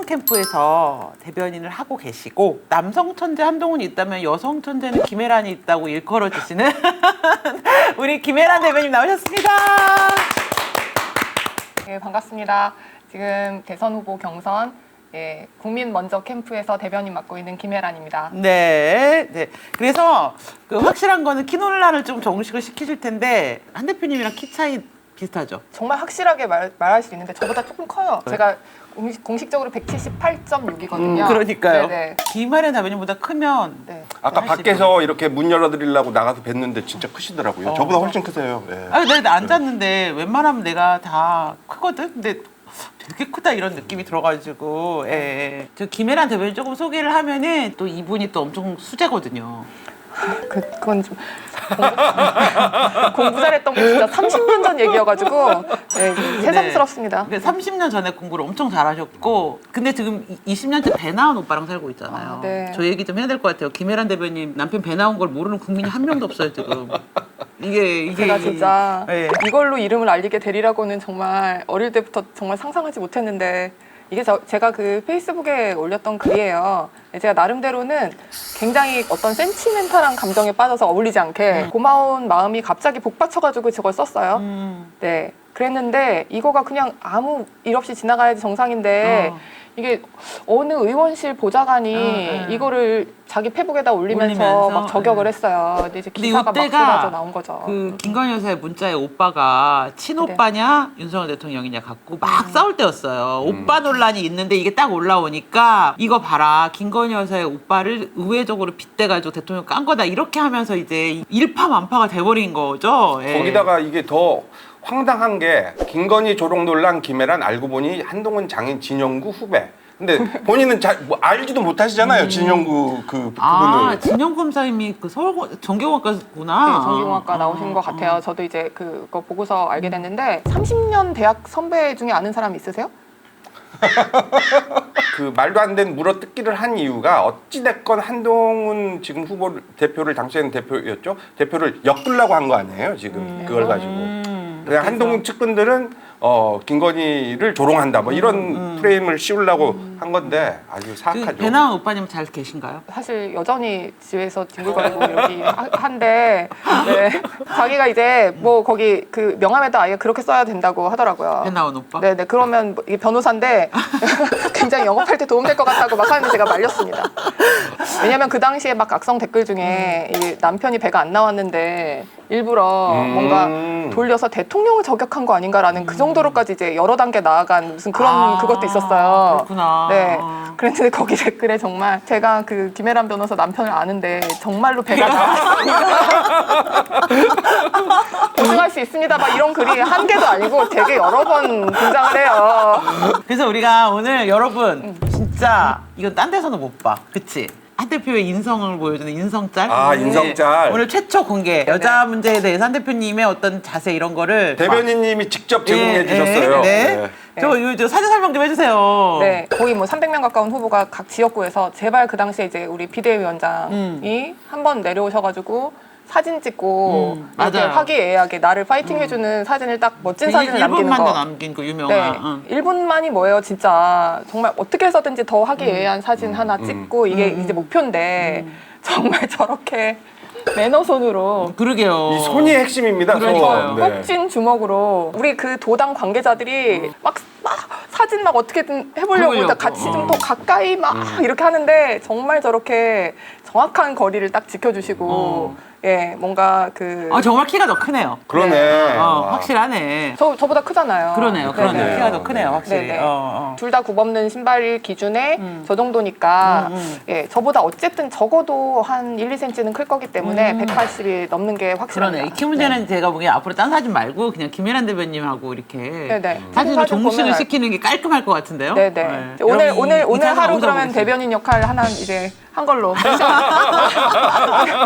캠프에서 대변인을 하고 계시고 남성 천재 한동훈이 있다면 여성 천재는 김혜란이 있다고 일컬어 주시는 우리 김혜란 대변인 나오셨습니다. 네, 반갑습니다. 지금 대선 후보 경선 국민 먼저 캠프에서 대변인 맡고 있는 김혜란입니다. 네, 네. 그래서 그 확실한 거는 키 논란을 좀 정식을 시키실 텐데 한 대표님이랑 키 차이 비슷하죠? 정말 확실하게 말할 수 있는데 저보다 조금 커요. 제가 공식적으로 178.6이거든요. 그러니까요. 네네. 김혜란 대변인보다 크면 네. 아까 하시고. 밖에서 이렇게 문 열어드리려고 나가서 뵀는데 진짜 크시더라고요. 저보다 훨씬 크세요. 예. 아니, 내가 앉았는데 웬만하면 내가 다 크거든? 근데 되게 크다 이런 느낌이 들어가지고 예. 저 김혜란 대변인 조금 소개를 하면은 또 이분이 또 엄청 수제거든요. 그건 좀 공부 잘했던 게 진짜 30년 전 얘기여가지고 네, 좀 새삼스럽습니다. 네. 30년 전에 공부를 엄청 잘하셨고 근데 지금 20년째 배 나온 오빠랑 살고 있잖아요. 아, 네. 저 얘기 좀 해야 될 것 같아요. 김혜란 대변인 남편 배 나온 걸 모르는 국민이 한 명도 없어요 지금. 이게 제가 진짜 예. 이걸로 이름을 알리게 되리라고는 정말 어릴 때부터 정말 상상하지 못했는데 이게 제가 그 페이스북에 올렸던 글이에요. 제가 나름대로는 굉장히 어떤 센치멘탈한 감정에 빠져서 어울리지 않게 고마운 마음이 갑자기 복받쳐가지고 저걸 썼어요. 네, 그랬는데 이거가 그냥 아무 일 없이 지나가야지 정상인데 이게 어느 의원실 보좌관이 이거를 자기 페북에다 올리면서 막 저격을 했어요. 근데 이제 기사가 막 쏟아져 나온 거죠. 그 김건희 여사의 문자에 오빠가 친오빠냐 윤석열 대통령이냐 갖고 막 싸울 때였어요. 오빠 논란이 있는데 이게 딱 올라오니까 이거 봐라 김건희 여사의 오빠를 의회적으로 빗대가지고 대통령 깐 거다 이렇게 하면서 이제 일파만파가 돼버린 거죠. 예. 거기다가 이게 더 황당한 게 김건희 조롱 논란 김혜란 알고 보니 한동훈 장인 진영구 후배. 근데 본인은 뭐 알지도 못하시잖아요. 진영구 그 부분을. 진영 검사님이 그 서울 정경학과구나. 네, 전기공학과 나오신 것 같아요. 저도 이제 그거 보고서 알게 됐는데 30년 대학 선배 중에 아는 사람 있으세요? 그 말도 안 되는 물어뜯기를 한 이유가 어찌됐건 한동훈 지금 후보 대표를 당시에는 대표였죠. 대표를 엮으려고 한 거 아니에요. 지금 그걸 가지고. 그냥 한동훈 측근들은 김건희를 조롱한다 뭐 이런 프레임을 씌우려고 한 건데 아주 사악하죠. 배나온 오빠님 잘 계신가요? 사실 여전히 집에서 뒹굴거리고 여기 한데 네. 자기가 이제 뭐 거기 그 명함에다 아예 그렇게 써야 된다고 하더라고요. 배나온 오빠? 네네 그러면 뭐 이게 변호사인데 굉장히 영업할 때 도움될 것 같다고 막 하는데 제가 말렸습니다. 왜냐면 그 당시에 막 악성 댓글 중에 이 남편이 배가 안 나왔는데 일부러 뭔가 돌려서 대통령을 저격한 거 아닌가라는 그 정도로까지 이제 여러 단계 나아간 무슨 그런 그것도 있었어요. 그렇구나. 네. 그랬는데 거기 댓글에 정말 제가 그 김혜란 변호사 남편을 아는데 정말로 배가 나왔습니다. 고생할 수 있습니다. 막 이런 글이 한 개도 아니고 되게 여러 번 등장을 해요. 그래서 우리가 오늘 여러분 진짜 이건 딴 데서는 못 봐. 그치? 한 대표의 인성을 보여주는 인성짤. 아, 인성짤. 오늘 최초 공개. 여자 문제에 대해서 한 대표님의 어떤 자세 이런 거를 대변인님이 직접 제공해 예, 주셨어요. 네. 저 사진 설명 좀 해주세요. 네, 거의 뭐 300명 가까운 후보가 각 지역구에서 제발 그 당시에 이제 우리 비대위원장이 한 번 내려오셔가지고 사진 찍고 이렇게 맞아요. 화기애애하게 나를 파이팅 해주는 사진을 딱 멋진 사진을 남기는 1분만도 거. 남긴 그 네, 유명한. 1분만이 뭐예요, 진짜. 정말 어떻게 해서든지 더 화기애애한 사진 하나 찍고 이게 이제 목표인데 정말 저렇게 매너손으로 그러게요. 이 손이 핵심입니다. 그러니까요. 손. 네. 꼭진 주먹으로 우리 그 도당 관계자들이 막 사진 막 어떻게든 해보려고 해보려고. 같이 좀 더 가까이 막 이렇게 하는데 정말 저렇게 정확한 거리를 딱 지켜주시고 예 뭔가 그 정말 키가 더 크네요. 그러네. 확실하네. 저보다 크잖아요. 그러네요. 그러네요. 네네. 키가 더 크네요. 확실히. 네네. 둘 다 굽없는 신발 기준에 저 정도니까 예 저보다 어쨌든 적어도 한 1, 2cm는 클 거기 때문에 180이 넘는 게 확실합니다. 그러네. 이 키 문제는 제가 보기엔 앞으로 딴 사진 말고 그냥 김혜란 대변님하고 이렇게 네네. 사진으로 사진 종식을 보면은- 시키는 게 깔끔할 것 같은데요. 네네. 네. 오늘 여러분, 이 사진 하루 어디서 그러면 보겠어요? 대변인 역할 하나 이제 한 걸로.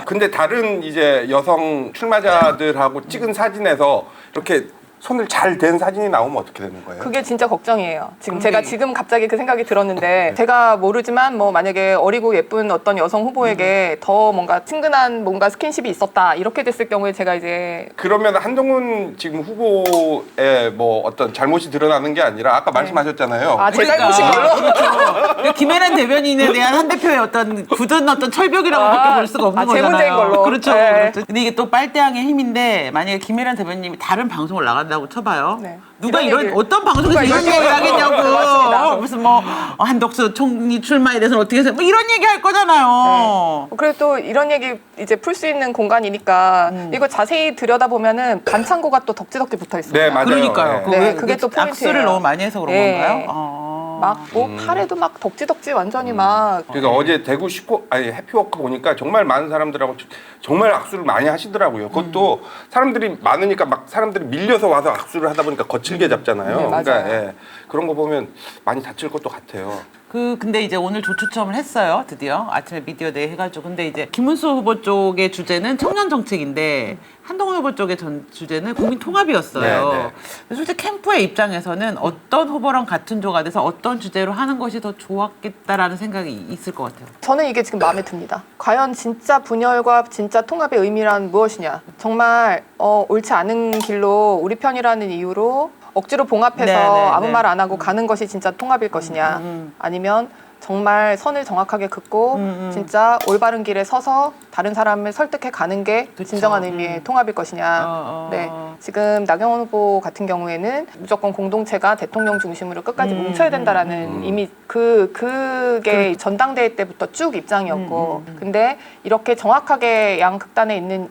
근데 다른 이제 여성 출마자들하고 찍은 사진에서 이렇게 손을 잘 댄 사진이 나오면 어떻게 되는 거예요? 그게 진짜 걱정이에요. 지금 근데 제가 지금 갑자기 그 생각이 들었는데 제가 모르지만 뭐 만약에 어리고 예쁜 어떤 여성 후보에게 더 뭔가 친근한 뭔가 스킨십이 있었다 이렇게 됐을 경우에 제가 이제 그러면 한동훈 지금 후보의 뭐 어떤 잘못이 드러나는 게 아니라 아까 말씀하셨잖아요. 아, 제 그러니까. 잘못인 걸로? 그렇죠. 김혜란 대변인에 대한 한 대표의 어떤 굳은 어떤 철벽이라고밖에 볼 수가 없는 제 거잖아요. 문제인 걸로. 그렇죠. 네. 그렇죠. 근데 이게 또 빨대왕의 힘인데 만약에 김혜란 대변인님이 다른 방송을 나간다고 쳐봐요. 네. 누가 이런 이런 얘기를- 어떤 방송에서 누가 이런 이런 얘기를 하겠냐고. 맞습니다. 무슨 뭐 한덕수 총리 출마에 대해서는 어떻게 해서 뭐 이런 얘기 할 거잖아요. 그리고 또 이런 얘기 이제 풀 수 있는 공간이니까 이거 자세히 들여다보면은 반창고가 또 덕지덕지 붙어 있습니다. 네, 맞아요. 그러니까요. 네. 네, 그게 또 포인트예요. 악수를 너무 많이 해서 그런 네. 건가요? 막 뭐 팔에도 막 덕지덕지 완전히 막 그러니까 어제 대구 해피워크 보니까 정말 많은 사람들하고 정말 악수를 많이 하시더라고요. 그것도 사람들이 많으니까 막 사람들이 밀려서 와서 악수를 하다 보니까 거칠게 잡잖아요. 네, 맞아요. 그러니까 예, 그런 거 보면 많이 다칠 것도 같아요. 근데 이제 오늘 조추첨을 했어요. 드디어 아침에 미디어데이 해가지고. 근데 이제 김문수 후보 쪽의 주제는 청년 정책인데 한동훈 후보 쪽의 주제는 국민 통합이었어요. 네, 네. 근데 솔직히 캠프의 입장에서는 어떤 후보랑 같은 조가 돼서 어떤 주제로 하는 것이 더 좋았겠다라는 생각이 있을 것 같아요. 저는 이게 지금 마음에 듭니다. 과연 진짜 분열과 진짜 통합의 의미란 무엇이냐. 정말 옳지 않은 길로 우리 편이라는 이유로 억지로 봉합해서 네, 네, 아무 네. 말 안 하고 가는 것이 진짜 통합일 것이냐. 아니면 정말 선을 정확하게 긋고 진짜 올바른 길에 서서 다른 사람을 설득해 가는 게 그쵸. 진정한 의미의 통합일 것이냐. 네, 지금 나경원 후보 같은 경우에는 무조건 공동체가 대통령 중심으로 끝까지 뭉쳐야 된다라는 이미 그게 전당대회 때부터 쭉 입장이었고, 근데 이렇게 정확하게 양 극단에 있는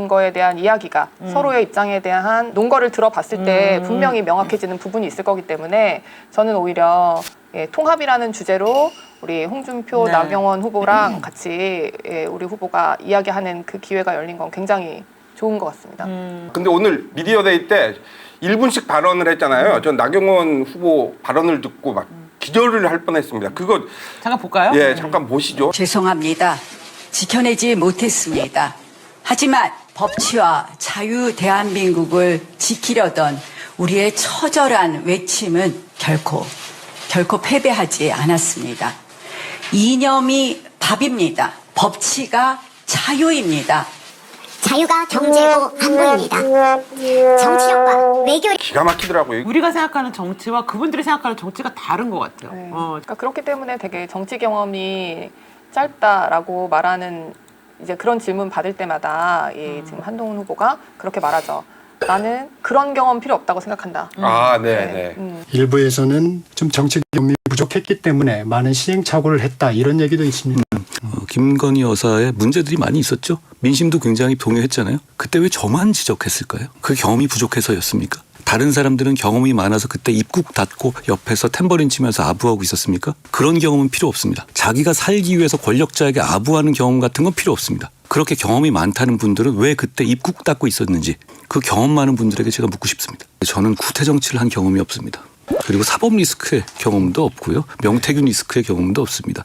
거에 대한 이야기가 서로의 입장에 대한 논거를 들어봤을 때 분명히 명확해지는 부분이 있을 거기 때문에 저는 오히려 통합이라는 주제로 우리 홍준표, 네. 나경원 후보랑 같이 우리 후보가 이야기하는 그 기회가 열린 건 굉장히 좋은 것 같습니다. 근데 오늘 미디어데이 때 1분씩 발언을 했잖아요. 전 나경원 후보 발언을 듣고 막 기절을 할 뻔했습니다. 그거 잠깐 볼까요? 예, 잠깐 보시죠. 죄송합니다. 지켜내지 못했습니다. 하지만 법치와 자유 대한민국을 지키려던 우리의 처절한 외침은 결코 패배하지 않았습니다. 이념이 밥입니다. 법치가 자유입니다. 자유가 경제고 안보입니다. 정치력과 외교 기가 막히더라고요. 우리가 생각하는 정치와 그분들이 생각하는 정치가 다른 것 같아요. 네. 그러니까 그렇기 때문에 되게 정치 경험이 짧다라고 말하는 이제 그런 질문 받을 때마다 지금 한동훈 후보가 그렇게 말하죠. 나는 그런 경험 필요 없다고 생각한다. 아, 네, 네. 일부에서는 좀 정치 경험이 부족했기 때문에 많은 시행착오를 했다 이런 얘기도 있습니다. 김건희 여사의 문제들이 많이 있었죠. 민심도 굉장히 동요했잖아요. 그때 왜 저만 지적했을까요? 그 경험이 부족해서였습니까? 다른 사람들은 경험이 많아서 그때 입국 닫고 옆에서 탬버린 치면서 아부하고 있었습니까? 그런 경험은 필요 없습니다. 자기가 살기 위해서 권력자에게 아부하는 경험 같은 건 필요 없습니다. 그렇게 경험이 많다는 분들은 왜 그때 입국 닫고 있었는지 그 경험 많은 분들에게 제가 묻고 싶습니다. 저는 구태 정치를 한 경험이 없습니다. 그리고 사법 리스크의 경험도 없고요. 명태균 리스크의 경험도 없습니다.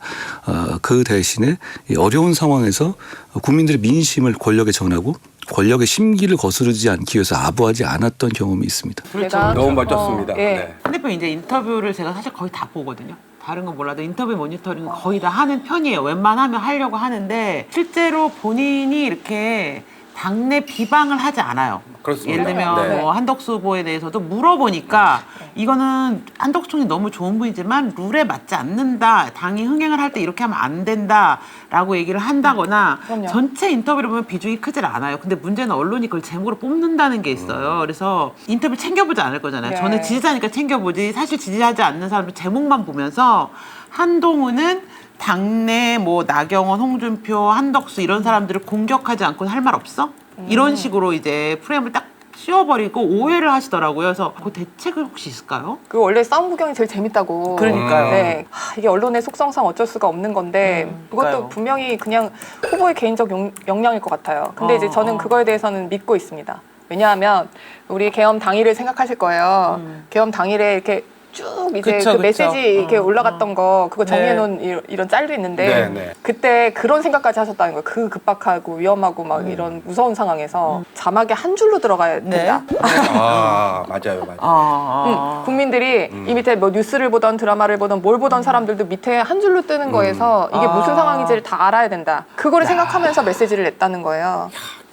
그 대신에 이 어려운 상황에서 국민들의 민심을 권력에 전하고 권력의 심기를 거스르지 않기 위해서 아부하지 않았던 경험이 있습니다. 그렇죠. 내가- 너무 멋졌습니다. 예. 네. 한 대표 이제 인터뷰를 제가 사실 거의 다 보거든요. 다른 건 몰라도 인터뷰 모니터링은 거의 다 하는 편이에요. 웬만하면 하려고 하는데 실제로 본인이 이렇게 당내 비방을 하지 않아요. 그렇습니다. 예를 들면 네. 뭐 한덕수 후보에 대해서도 물어보니까 이거는 한덕수 총리 너무 좋은 분이지만 룰에 맞지 않는다. 당이 흥행을 할 때 이렇게 하면 안 된다라고 얘기를 한다거나 그럼요. 전체 인터뷰를 보면 비중이 크질 않아요. 근데 문제는 언론이 그걸 제목으로 뽑는다는 게 있어요. 그래서 인터뷰 챙겨보지 않을 거잖아요. 네. 저는 지지자니까 챙겨보지 사실 지지하지 않는 사람들 제목만 보면서 한동훈은 당내 뭐 나경원, 홍준표, 한덕수 이런 사람들을 공격하지 않고는 할 말 없어? 이런 식으로 이제 프레임을 딱 씌워버리고 오해를 하시더라고요. 그래서 그 대책을 혹시 있을까요? 그 원래 싸움 구경이 제일 재밌다고. 그러니까요. 네. 이게 언론의 속성상 어쩔 수가 없는 건데 그러니까요. 그것도 분명히 그냥 후보의 개인적 역량일 것 같아요. 근데 이제 저는 그거에 대해서는 믿고 있습니다. 왜냐하면 우리 계엄 당일을 생각하실 거예요. 계엄 당일에 이렇게 쭉 이제 그쵸, 그 그쵸. 메시지 이렇게 올라갔던 거 그거 정리해놓은 이런 짤도 있는데 네, 네. 그때 그런 생각까지 하셨다는 거예요. 그 급박하고 위험하고 막 이런 무서운 상황에서 자막에 한 줄로 들어가야 네. 된다. 아, 맞아요. 국민들이 이 밑에 뭐 뉴스를 보던 드라마를 보던 뭘 보던 사람들도 밑에 한 줄로 뜨는 거에서 이게 무슨 상황인지를 다 알아야 된다. 그거를 생각하면서 메시지를 냈다는 거예요.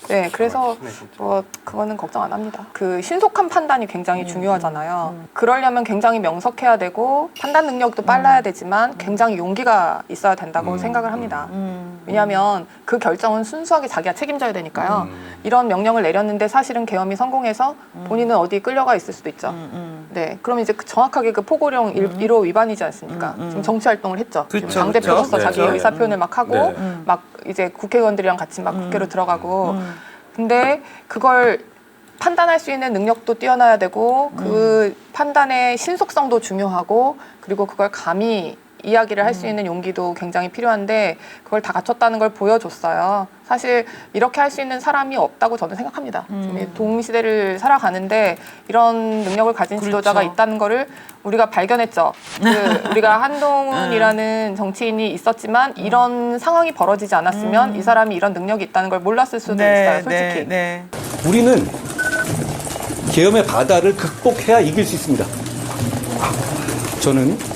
네, 그래서 그거는 걱정 안 합니다. 그 신속한 판단이 굉장히 중요하잖아요. 그러려면 굉장히 명석해야 되고 판단 능력도 빨라야 되지만 굉장히 용기가 있어야 된다고 생각을 합니다. 왜냐하면 그 결정은 순수하게 자기가 책임져야 되니까요. 이런 명령을 내렸는데 사실은 계엄이 성공해서 본인은 어디 끌려가 있을 수도 있죠. 네, 그럼 이제 정확하게 그 포고령 1호 위반이지 않습니까? 지금 정치 활동을 했죠. 그쵸, 당 대표로서 그쵸. 자기 네. 의사 표현을 막 하고 네. 막 이제 국회의원들이랑 같이 막 국회로 들어가고. 근데 그걸 판단할 수 있는 능력도 뛰어나야 되고 그 판단의 신속성도 중요하고 그리고 그걸 감히 이야기를 할 수 있는 용기도 굉장히 필요한데 그걸 다 갖췄다는 걸 보여줬어요. 사실 이렇게 할 수 있는 사람이 없다고 저는 생각합니다. 지금 동시대를 살아가는데 이런 능력을 가진 지도자가 그렇죠. 있다는 거를 우리가 발견했죠. 우리가 한동훈이라는 정치인이 있었지만 이런 상황이 벌어지지 않았으면 이 사람이 이런 능력이 있다는 걸 몰랐을 수도 있어요. 솔직히. 네. 우리는 계엄의 바다를 극복해야 이길 수 있습니다. 저는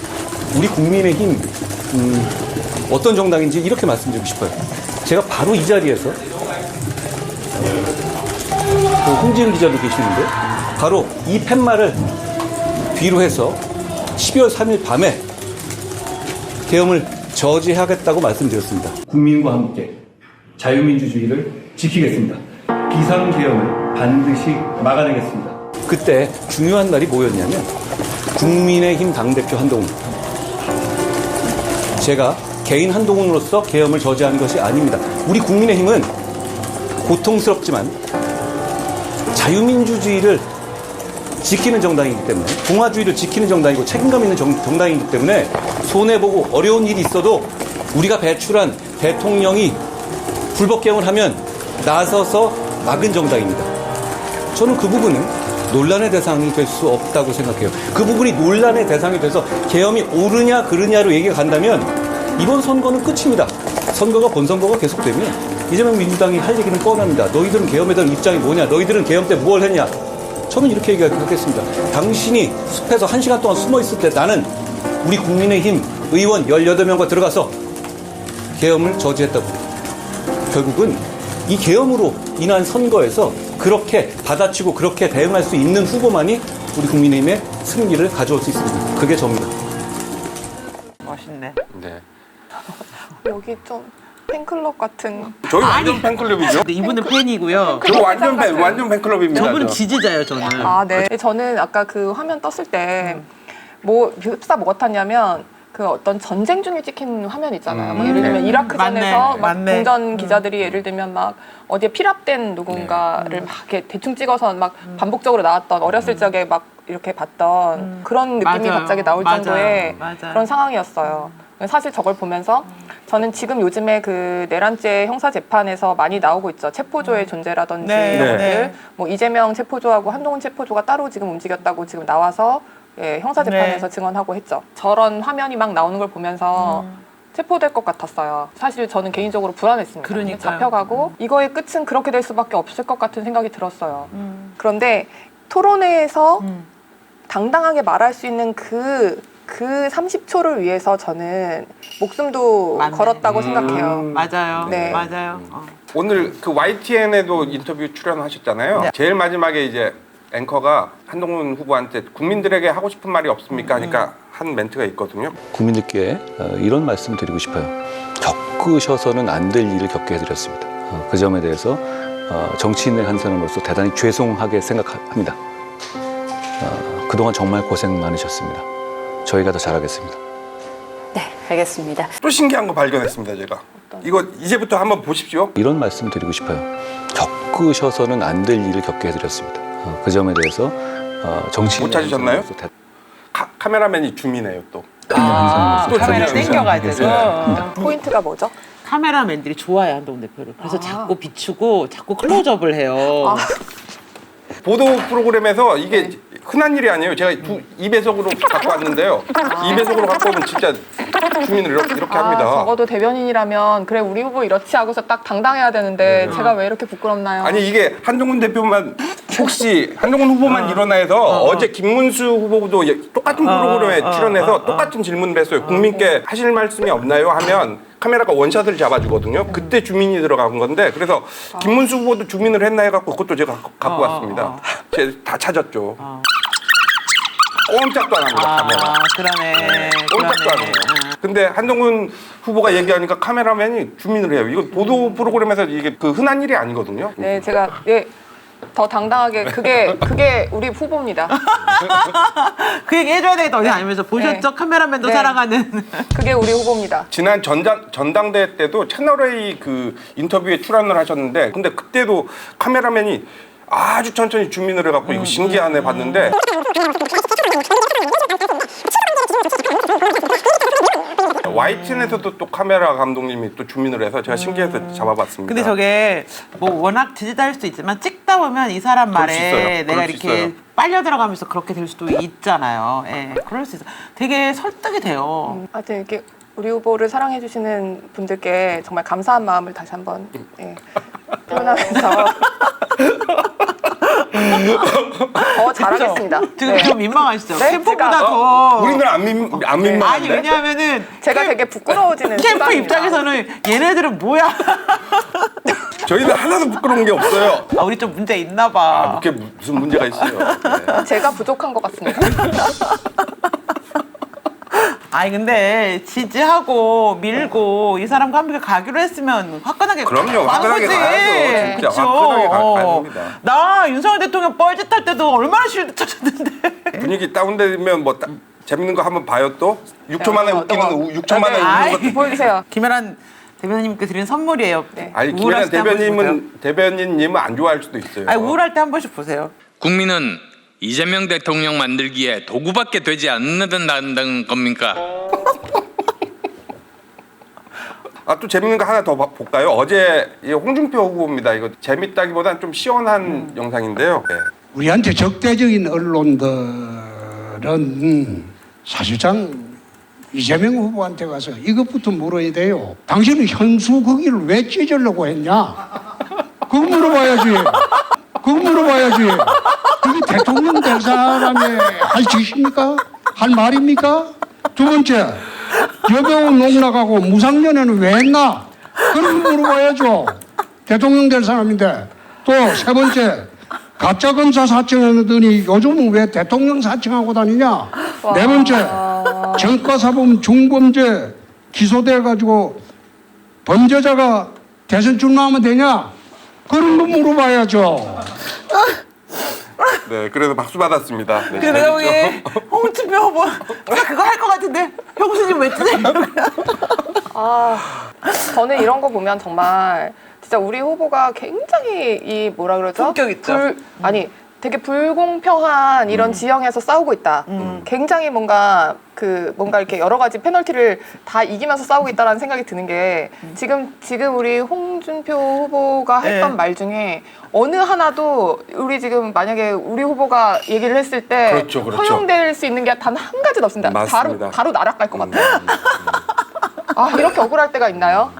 우리 국민의힘 어떤 정당인지 이렇게 말씀드리고 싶어요. 제가 바로 이 자리에서 홍지은 기자도 계시는데 바로 이 팻말을 뒤로 해서 12월 3일 밤에 계엄을 저지하겠다고 말씀드렸습니다. 국민과 함께 자유민주주의를 지키겠습니다. 비상계엄을 반드시 막아내겠습니다. 그때 중요한 날이 뭐였냐면 국민의힘 당대표 한동훈. 제가 개인 한동훈으로서 계엄을 저지한 것이 아닙니다. 우리 국민의힘은 고통스럽지만 자유민주주의를 지키는 정당이기 때문에 공화주의를 지키는 정당이고 책임감 있는 정당이기 때문에 손해보고 어려운 일이 있어도 우리가 배출한 대통령이 불법계엄을 하면 나서서 막은 정당입니다. 저는 그 부분은 논란의 대상이 될 수 없다고 생각해요. 그 부분이 논란의 대상이 돼서 계엄이 옳으냐 그르냐로 얘기가 간다면 이번 선거는 끝입니다. 선거가 본선거가 계속되면 이재명 민주당이 할 얘기는 뻔합니다. 너희들은 계엄에 대한 입장이 뭐냐? 너희들은 계엄 때 뭘 했냐? 저는 이렇게 얘기하겠습니다. 당신이 숲에서 1시간 동안 숨어 있을 때 나는 우리 국민의힘 의원 18명과 들어가서 계엄을 저지했다고. 결국은 이 계엄으로 인한 선거에서 그렇게 받아치고 그렇게 대응할 수 있는 후보만이 우리 국민의힘의 승리를 가져올 수 있습니다. 그게 저입니다. 멋있네. 네. 여기 좀 팬클럽 같은. 저희 완전 팬클럽이죠. 근데 이분은 팬이고요. 저 완전 팬클럽입니다. 저분은 저. 지지자예요, 저는. 아, 네. 저는 아까 그 화면 떴을 때 뭐 흡사 뭐 같았냐면 그 어떤 전쟁 중에 찍힌 화면 있잖아요. 뭐 예를 들면 이라크전에서 막 맞네. 공전 기자들이 예를 들면 막 어디에 필압된 누군가를 막 이렇게 대충 찍어서 막 반복적으로 나왔던 어렸을 적에 막 이렇게 봤던 그런 느낌이 맞아요. 갑자기 나올 맞아요. 정도의 맞아요. 그런 상황이었어요. 사실 저걸 보면서 저는 지금 요즘에 그 내란죄 형사 재판에서 많이 나오고 있죠. 체포조의 존재라든지 네. 이런 네. 것들. 뭐 이재명 체포조하고 한동훈 체포조가 따로 지금 움직였다고 지금 나와서 예, 형사 재판에서 네. 증언하고 했죠. 저런 화면이 막 나오는 걸 보면서 체포될 것 같았어요. 사실 저는 개인적으로 불안했습니다. 그러니까요. 잡혀가고 이거의 끝은 그렇게 될 수밖에 없을 것 같은 생각이 들었어요. 그런데 토론회에서 당당하게 말할 수 있는 그 30초를 위해서 저는 목숨도 맞네. 걸었다고 생각해요. 맞아요. 네. 맞아요. 오늘 그 YTN에도 인터뷰 출연하셨잖아요. 네. 제일 마지막에 이제 앵커가 한동훈 후보한테 국민들에게 하고 싶은 말이 없습니까? 하니까 한 멘트가 있거든요. 국민들께 이런 말씀 드리고 싶어요. 겪으셔서는 안 될 일을 겪게 해드렸습니다. 그 점에 대해서 정치인의 한 사람으로서 대단히 죄송하게 생각합니다. 그동안 정말 고생 많으셨습니다. 저희가 더 잘하겠습니다. 네, 알겠습니다. 또 신기한 거 발견했습니다, 제가. 이거 이제부터 한번 보십시오. 이런 말씀 드리고 싶어요. 겪으셔서는 안 될 일을 겪게 해드렸습니다. 그 점에 대해서 정치인의 못 찾으셨나요? 한 사람으로서 카메라맨이 줌이네요, 또. 또 카메라 전략 땡겨가지고. 포인트가 뭐죠? 카메라맨들이 좋아해요, 한동훈 대표를. 그래서 자꾸 비추고 자꾸 클로즈업을 해요. 아. 보도 프로그램에서 이게 흔한 일이 아니에요. 제가 2배속으로 갖고 왔는데요. 2배속으로 갖고 오면 진짜 주민을 이렇게 합니다. 적어도 대변인이라면 그래 우리 후보 이렇지 하고서 딱 당당해야 되는데 제가 왜 이렇게 부끄럽나요? 아니 이게 한동훈 대표만 혹시 한동훈 후보만 일어나 해서 어제 김문수 후보도 똑같은 프로그램에 출연해서 똑같은 질문을 했어요. 국민께 하실 말씀이 없나요? 하면 카메라가 원샷을 잡아주거든요. 그때 주민이 들어간 건데 그래서 김문수 후보도 주민을 했나 해갖고 그것도 제가 갖고 왔습니다. 제가 다 찾았죠. 꼼짝도 안 합니다, 카메라. 그러네. 꼼짝도 안 해요. 근데 한동훈 후보가 얘기하니까 카메라맨이 주민을 해요. 이거 보도 프로그램에서 이게 그 흔한 일이 아니거든요. 네, 제가 더 당당하게 그게 우리 후보입니다. 그 얘기 해줘야 되겠다. 어디 아니면서 보셨죠? 네. 카메라맨도 네. 사랑하는. 그게 우리 후보입니다. 지난 전당대회 때도 채널A 그 인터뷰에 출연을 하셨는데 근데 그때도 카메라맨이 아주 천천히 주민을 해갖고 이거 신기하네 봤는데 YTN에서도 또 카메라 감독님이 또 주민을 해서 제가 신기해서 잡아봤습니다. 근데 저게 뭐 워낙 지지자일 수도 있지만 찍다 보면 이 사람 그럴 수 말에 있어요. 내가 그럴 수 이렇게 있어요. 빨려 들어가면서 그렇게 될 수도 있잖아요. 예, 그럴 수 있어. 되게 설득이 돼요. 하여튼 이렇게 우리 후보를 사랑해 주시는 분들께 정말 감사한 마음을 다시 한번 표현하면서 더 잘하겠습니다. 지금 네. 좀 민망하시죠? 네, 캠프보다 제가- 더. 우리는 안 민망한데? 아니 왜냐하면은 제가 되게 부끄러워지는 캠프 순간입니다. 입장에서는 얘네들은 뭐야? 저희는 하나도 부끄러운 게 없어요. 아, 우리 좀 문제 있나 봐. 그게 무슨 문제가 있어요. 네. 제가 부족한 것 같습니다. 아니 근데 지지하고 밀고 이 사람과 함께 가기로 했으면 화끈하게 그럼요. 가는 화끈하게 거지. 가야죠. 진짜 그쵸? 화끈하게 가야 됩니다. 나 윤석열 대통령 뻘짓할 때도 얼마나 실드 쳐줬는데. 분위기 다운되면 뭐 재밌는 거 한번 봐요 또? 6초 만에 어떤 거? 웃기는 6초 만에 아이, 웃는 거. 보여주세요. 김혜란 대변인님께 드리는 선물이에요. 네. 아니 김혜란 우울하실 때 한번 보세요. 대변인님은 안 좋아할 수도 있어요. 아니 우울할 때 한 번씩 보세요. 국민은 이재명 대통령 만들기에 도구밖에 되지 않는다는 겁니까? 또 재밌는 거 하나 더 볼까요? 어제 이 홍준표 후보입니다. 이거 재밌다기보다는 좀 시원한 영상인데요. 네. 우리한테 적대적인 언론들은 사실상 이재명 후보한테 가서 이것부터 물어야 돼요. 당신은 현수 거기를 왜 찢으려고 했냐? 그거 물어봐야지. 그거 물어봐야지. 그게 대통령 될 사람이 할 짓입니까? 할 말입니까? 두 번째, 여배우 농락하고 무상연애는 왜 했나? 그런 거 물어봐야죠. 대통령 될 사람인데. 또 세 번째, 가짜 검사 사칭하더니 요즘은 왜 대통령 사칭하고 다니냐? 네 번째, 정가사범 중범죄 기소돼가지고 범죄자가 대선 출마하면 되냐? 그런 거 물어봐야죠. 네, 그래서 박수 받았습니다. 네, 근데 내가 재밌죠? 보기에 홍준표 후보 나 그거 할 것 같은데 형수님 왜 뜨세요? 저는 이런 거 보면 정말 진짜 우리 후보가 굉장히 이 뭐라 그러죠? 품격 있죠. 아니 되게 불공평한 이런 지형에서 싸우고 있다. 굉장히 뭔가 이렇게 여러 가지 페널티를 다 이기면서 싸우고 있다라는 생각이 드는 게 지금 우리 홍준표 후보가 했던 네. 말 중에 어느 하나도 우리 지금 만약에 우리 후보가 얘기를 했을 때 그렇죠, 그렇죠. 허용될 수 있는 게 단 한 가지도 없습니다. 맞습니다. 바로 날아갈 것 같아요. 아 이렇게 억울할 때가 있나요?